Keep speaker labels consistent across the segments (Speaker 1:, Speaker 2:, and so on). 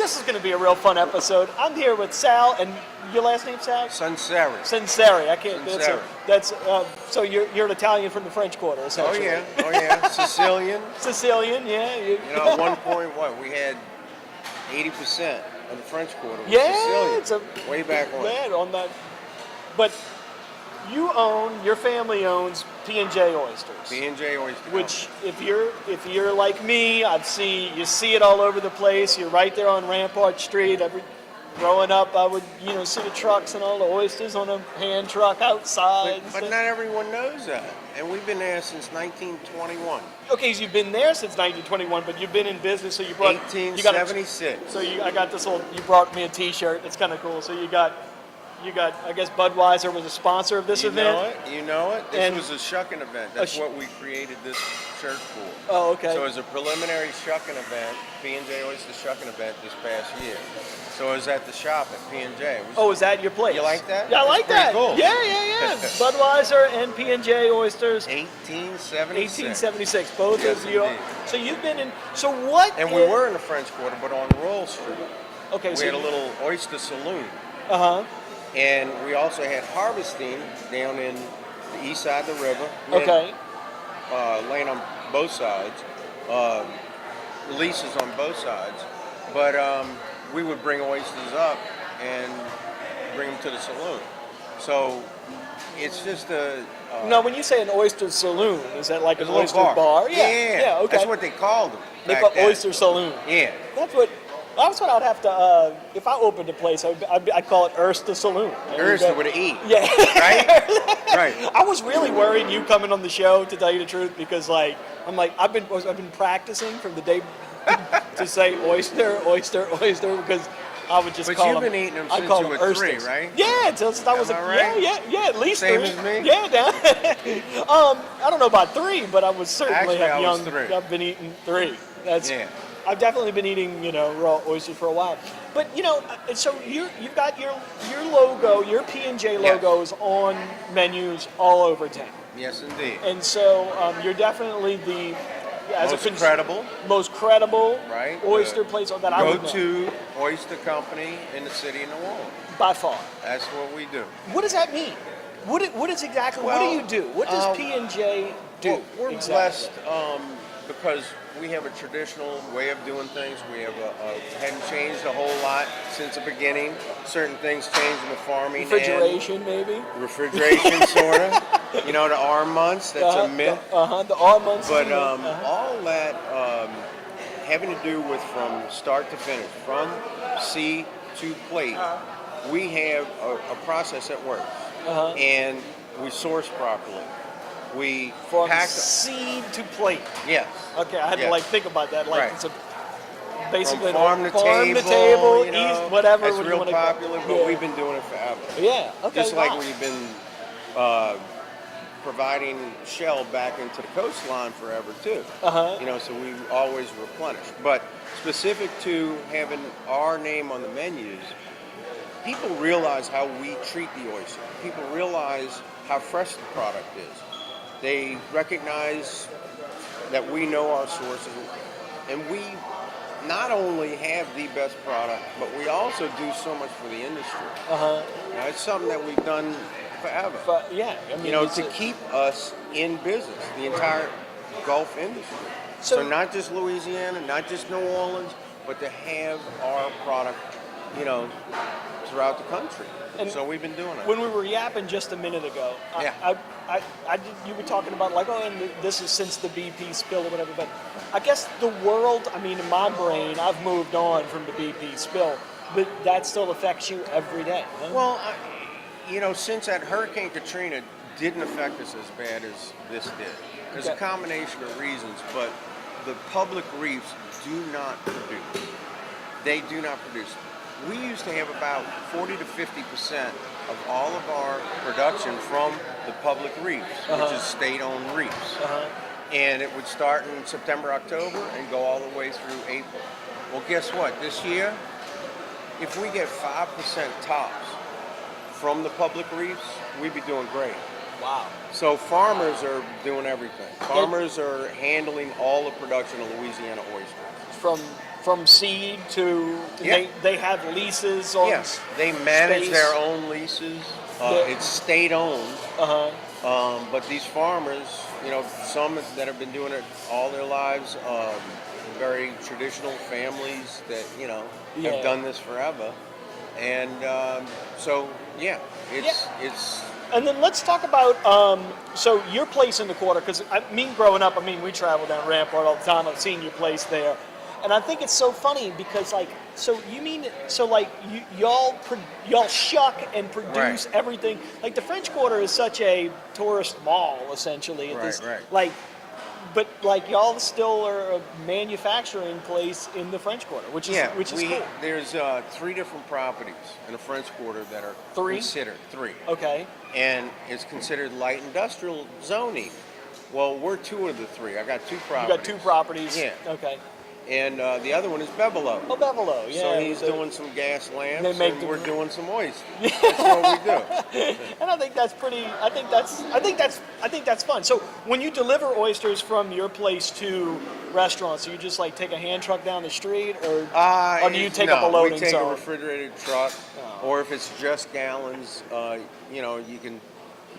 Speaker 1: This is going to be a real fun episode. I'm here with Sal, and your last name, Sal?
Speaker 2: Sunseri.
Speaker 1: Sunseri. I can't.
Speaker 2: Sunseri.
Speaker 1: So you're an Italian from the French Quarter, essentially.
Speaker 2: Oh yeah. Sicilian.
Speaker 1: Sicilian, yeah.
Speaker 2: You know, at one point, we had 80% of the French Quarter was Sicilian. Way back when.
Speaker 1: Yeah, on that. But your family owns P&J Oysters.
Speaker 2: P&J Oyster.
Speaker 1: Which, if you're like me, you see it all over the place. You're right there on Rampart Street. Growing up, I would see the trucks and all the oysters on a hand truck outside.
Speaker 2: But not everyone knows that, and we've been there since 1921.
Speaker 1: Okay, so you've been there since 1921, but you've been in business, so you brought
Speaker 2: 1876.
Speaker 1: I got this you brought me a T-shirt. It's kind of cool. So you got, I guess Budweiser was a sponsor of this event.
Speaker 2: You know it. This was a shucking event. That's what we created this shirt for.
Speaker 1: Oh, okay.
Speaker 2: So it was a preliminary shucking event, P&J Oyster shucking event this past year. So I was at the shop at P&J.
Speaker 1: Oh, is that your place?
Speaker 2: You like that?
Speaker 1: Yeah, I like that.
Speaker 2: Cool.
Speaker 1: Yeah. Budweiser and P&J Oysters.
Speaker 2: 1876.
Speaker 1: Both
Speaker 2: yes,
Speaker 1: of you.
Speaker 2: Indeed.
Speaker 1: So you've been in. So what?
Speaker 2: And we were in the French Quarter, but on Royal Street.
Speaker 1: Okay.
Speaker 2: We had a little Oyster Saloon.
Speaker 1: Uh-huh.
Speaker 2: And we also had harvesting down in the east side of the river.
Speaker 1: Okay.
Speaker 2: Laying on both sides. Leases on both sides. But we would bring oysters up and bring them to the saloon. So it's just a...
Speaker 1: now, when you say an oyster saloon, is that like an oyster bar?
Speaker 2: Yeah,
Speaker 1: okay.
Speaker 2: That's what they called them.
Speaker 1: They call oyster saloon.
Speaker 2: Yeah.
Speaker 1: That's what I'd have to, if I opened a place, I'd call it Erster Saloon.
Speaker 2: Erster with an E.
Speaker 1: Yeah.
Speaker 2: Right? Right.
Speaker 1: I was really worried you coming on the show, to tell you the truth, because I've been practicing from the day to say oyster, because I would just call them.
Speaker 2: But you've been eating them since you were 3, right?
Speaker 1: Yeah, since I was at least
Speaker 2: Same
Speaker 1: 3.
Speaker 2: as me?
Speaker 1: Yeah, I don't know about 3, but I was certainly
Speaker 2: Actually, I was 3.
Speaker 1: I've been eating 3.
Speaker 2: Yeah.
Speaker 1: I've definitely been eating, raw oysters for a while. But, so you've got your logo, your P&J logos on menus all over town.
Speaker 2: Yes, indeed.
Speaker 1: And so you're definitely the most credible
Speaker 2: right?
Speaker 1: oyster place that I would know.
Speaker 2: Go-to oyster company in the city of New Orleans.
Speaker 1: By far.
Speaker 2: That's what we do.
Speaker 1: What does that mean? What is exactly? What do you do? What does P&J do?
Speaker 2: Well, we're
Speaker 1: exactly?
Speaker 2: blessed because we have a traditional way of doing things. We have hadn't changed a whole lot since the beginning. Certain things changed in the farming.
Speaker 1: Refrigeration, maybe.
Speaker 2: Refrigeration, sort of. The R months. That's a myth.
Speaker 1: The R months.
Speaker 2: But all that having to do with from start to finish, from seed to plate, we have a process that works, and we source properly. We
Speaker 1: from seed to plate.
Speaker 2: Yes.
Speaker 1: Okay, I had to think about that. It's basically
Speaker 2: from farm to table,
Speaker 1: east, whatever.
Speaker 2: It's real popular, but we've been doing it forever.
Speaker 1: Yeah. Okay.
Speaker 2: Just like we've been providing shell back into the coastline forever too. So we always replenish. But specific to having our name on the menus, people realize how we treat the oyster. People realize how fresh the product is. They recognize that we know our sources, and we not only have the best product, but we also do so much for the industry. It's something that we've done forever. To keep us in business, the entire Gulf industry. So not just Louisiana, not just New Orleans, but to have our product, throughout the country. And so we've been doing it.
Speaker 1: When we were yapping just a minute ago, you were talking about and this is since the BP spill or whatever, but I guess the world, in my brain, I've moved on from the BP spill, but that still affects you every day. Huh?
Speaker 2: Well, since that Hurricane Katrina didn't affect us as bad as this did, there's a combination of reasons, but the public reefs do not produce. They do not produce. We used to have about 40 to 50% of all of our production from the public reefs, which is state-owned reefs. And it would start in September, October, and go all the way through April. Well, guess what? This year, if we get 5% tops from the public reefs, we'd be doing great.
Speaker 1: Wow.
Speaker 2: So farmers are doing everything. Farmers are handling all the production of Louisiana oysters.
Speaker 1: from seed to they have leases on.
Speaker 2: Yes, they manage
Speaker 1: space.
Speaker 2: their own leases. It's state owned. But these farmers, some that have been doing it all their lives, very traditional families that have done this forever, and it's.
Speaker 1: And then let's talk about so your place in the quarter, because growing up, we travel down Rampart all the time. I've seen your place there, and I think it's so funny because y'all shuck and produce everything. Like the French Quarter is such a tourist mall essentially. But y'all still are a manufacturing place in the French Quarter, which is cool.
Speaker 2: There's 3 different properties in the French Quarter that are considered 3.
Speaker 1: Okay.
Speaker 2: And it's considered light industrial zoning. Well, we're 2 of the 3. I got 2 properties.
Speaker 1: You got 2 properties.
Speaker 2: Yeah.
Speaker 1: Okay.
Speaker 2: And the other one is Beverlo.
Speaker 1: Oh, Beverlo, yeah.
Speaker 2: So he's doing some gas lamps, and we're doing some oysters. That's what we do.
Speaker 1: And I think that's pretty. I think that's fun. So when you deliver oysters from your place to restaurants, do you just take a hand truck down the street, or do you take up a loading zone?
Speaker 2: We take a refrigerated truck, or if it's just gallons, you can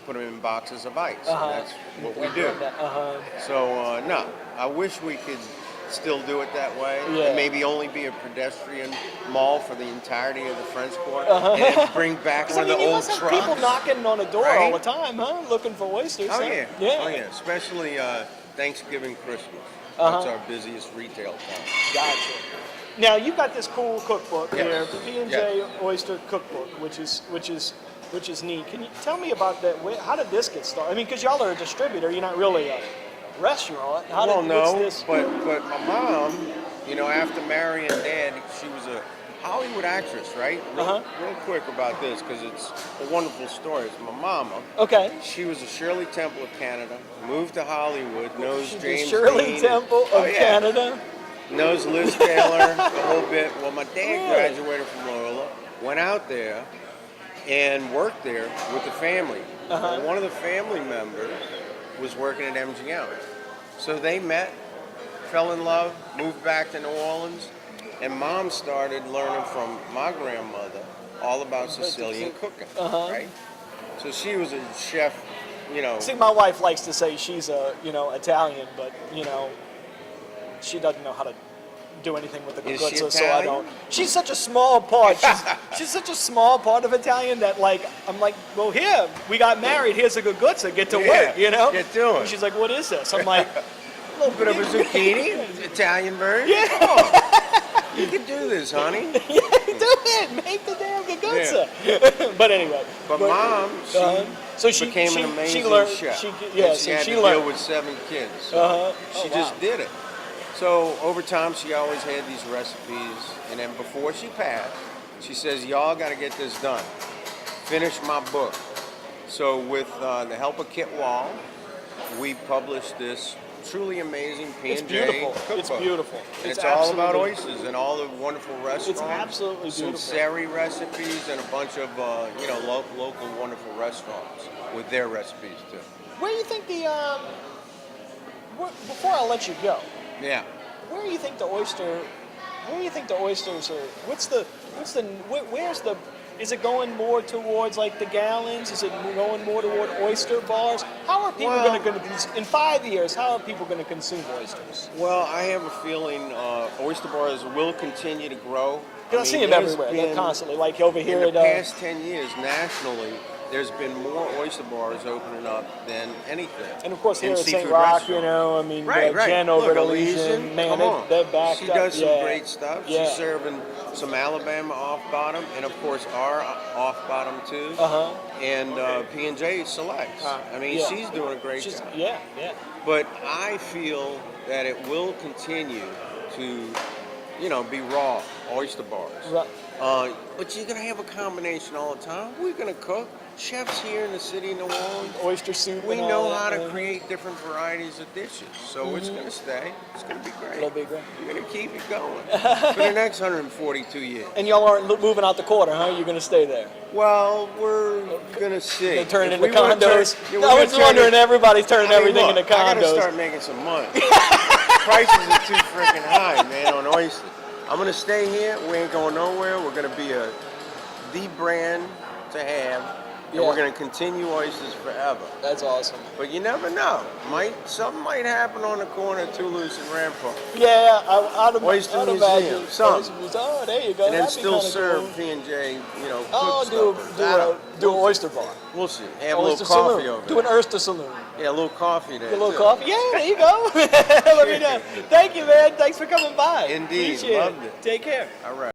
Speaker 2: put them in boxes of ice. That's what we do. So no, I wish we could still do it that way, and maybe only be a pedestrian mall for the entirety of the French Quarter, and then bring back one of the old trucks.
Speaker 1: People knocking on the door all the time, looking for oysters.
Speaker 2: Oh yeah, especially Thanksgiving, Christmas. That's our busiest retail time.
Speaker 1: Gotcha. Now you've got this cool cookbook here, the P&J Oyster Cookbook, which is neat. Can you tell me about that? How did this get started? Because y'all are a distributor. You're not really a restaurant.
Speaker 2: But my mom, after marrying Dad, she was a Hollywood actress, right? Real quick about this, because it's a wonderful story. It's my mama.
Speaker 1: Okay.
Speaker 2: She was a Shirley Temple of Canada, moved to Hollywood, knows James
Speaker 1: Shirley
Speaker 2: Dean.
Speaker 1: Temple of Canada?
Speaker 2: Knows Liz Taylor, the whole bit. Well, my dad graduated from Loyola, went out there, and worked there with the family. One of the family members was working at MGM. So they met, fell in love, moved back to New Orleans, and Mom started learning from my grandmother all about Sicilian cooking, right? So she was a chef,
Speaker 1: See, my wife likes to say she's Italian, but she doesn't know how to do anything with the guguzza, so I don't. She's such a small part. She's such a small part of Italian that I'm like, well, here we got married. Here's a guguzza. Get to work,
Speaker 2: Get to it.
Speaker 1: And she's like, what is this? I'm like,
Speaker 2: a little bit of a zucchini, Italian version.
Speaker 1: Yeah.
Speaker 2: Oh, you can do this, honey.
Speaker 1: Do it. Make the damn guguzza. But anyway.
Speaker 2: But Mom, she became an amazing chef. She had to deal with 7 kids. So she just did it. So over time, she always had these recipes, and then before she passed, she says, y'all got to get this done. Finish my book. So with the help of Kit Wall, we published this truly amazing P&J cookbook.
Speaker 1: It's beautiful.
Speaker 2: And it's all about oysters and all the wonderful restaurants.
Speaker 1: It's absolutely beautiful.
Speaker 2: Some Sari recipes and a bunch of local wonderful restaurants with their recipes too.
Speaker 1: Where do you think before I let you go?
Speaker 2: Yeah.
Speaker 1: Where do you think the oysters are? Is it going more towards the gallons? Is it going more toward oyster bars? How are people going to, in 5 years, how are people going to consume oysters?
Speaker 2: Well, I have a feeling oyster bars will continue to grow.
Speaker 1: I see them everywhere. They're constantly, over here.
Speaker 2: In the past 10 years, nationally, there's been more oyster bars opening up than anything.
Speaker 1: And of course, here at St. Rock, Jen over at Elysian, man, they're back.
Speaker 2: She does some great stuff. She's serving some Alabama off-bottom, and of course our off-bottom too. And P&J selects. She's doing a great job.
Speaker 1: Yeah.
Speaker 2: But I feel that it will continue to, be raw oyster bars.
Speaker 1: Right.
Speaker 2: But you're going to have a combination all the time. We're going to cook. Chefs here in the city of New Orleans,
Speaker 1: oyster soup.
Speaker 2: We know how to create different varieties of dishes, so it's going to stay. It's going to be great.
Speaker 1: It'll be great.
Speaker 2: We're going to keep it going for the next 142 years.
Speaker 1: And y'all aren't moving out the quarter, huh? You're going to stay there.
Speaker 2: Well, we're going to see.
Speaker 1: They're turning into condos. I was wondering, everybody's turning everything into condos.
Speaker 2: I got to start making some money. Prices are too freaking high, man, on oysters. I'm going to stay here. We ain't going nowhere. We're going to be the brand to have. And we're going to continue Oysters forever.
Speaker 1: That's awesome.
Speaker 2: But you never know. Something might happen on the corner of Toulouse and Rampart.
Speaker 1: Yeah, I'd
Speaker 2: Oyster
Speaker 1: imagine.
Speaker 2: Museum, something.
Speaker 1: Oh, there you go.
Speaker 2: And then
Speaker 1: That'd be
Speaker 2: still
Speaker 1: kinda
Speaker 2: serve
Speaker 1: cool.
Speaker 2: P&J, cook
Speaker 1: Oh,
Speaker 2: stuff.
Speaker 1: do an oyster bar.
Speaker 2: We'll see. Have a
Speaker 1: Oyster
Speaker 2: little coffee
Speaker 1: Saloon.
Speaker 2: over
Speaker 1: Do
Speaker 2: there.
Speaker 1: an Erster Saloon.
Speaker 2: Yeah, a little coffee there.
Speaker 1: Get a little
Speaker 2: too.
Speaker 1: coffee. Yeah, there you go. Let me know. Thank you, man. Thanks for coming by.
Speaker 2: Indeed.
Speaker 1: Appreciate
Speaker 2: Loved
Speaker 1: it.
Speaker 2: it.
Speaker 1: Take care.
Speaker 2: All right.